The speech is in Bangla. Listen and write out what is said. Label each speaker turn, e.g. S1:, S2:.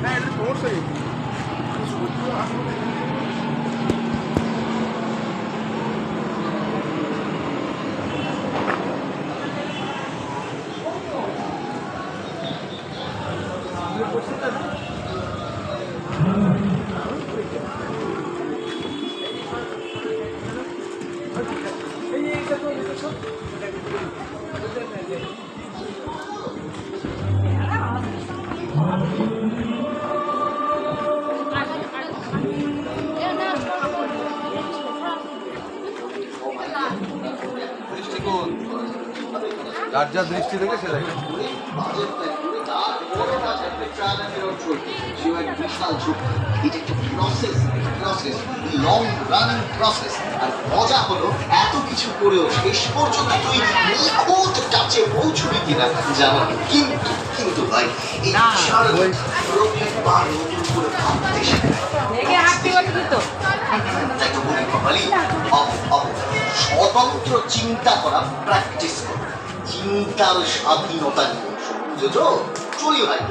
S1: হ্যাঁ, এটা অবশ্যই।
S2: দৃষ্টিকোণ যার যা দৃষ্টি থেকে সে দেখে।
S3: মজা হলো এত কিছু করেও শেষ পর্যন্ত তুই নিখুঁত টাচে পৌঁছবি কিনা জানা, কিন্তু কিন্তু ভাই এই প্রতিবার নতুন করে ভাবতে শেখায়। তাই তো বলি কপালি, স্বতন্ত্র চিন্তা করা প্র্যাকটিস করো, চিন্তার স্বাধীনতা নিয়ে। বুঝেছো? চলি ভাই।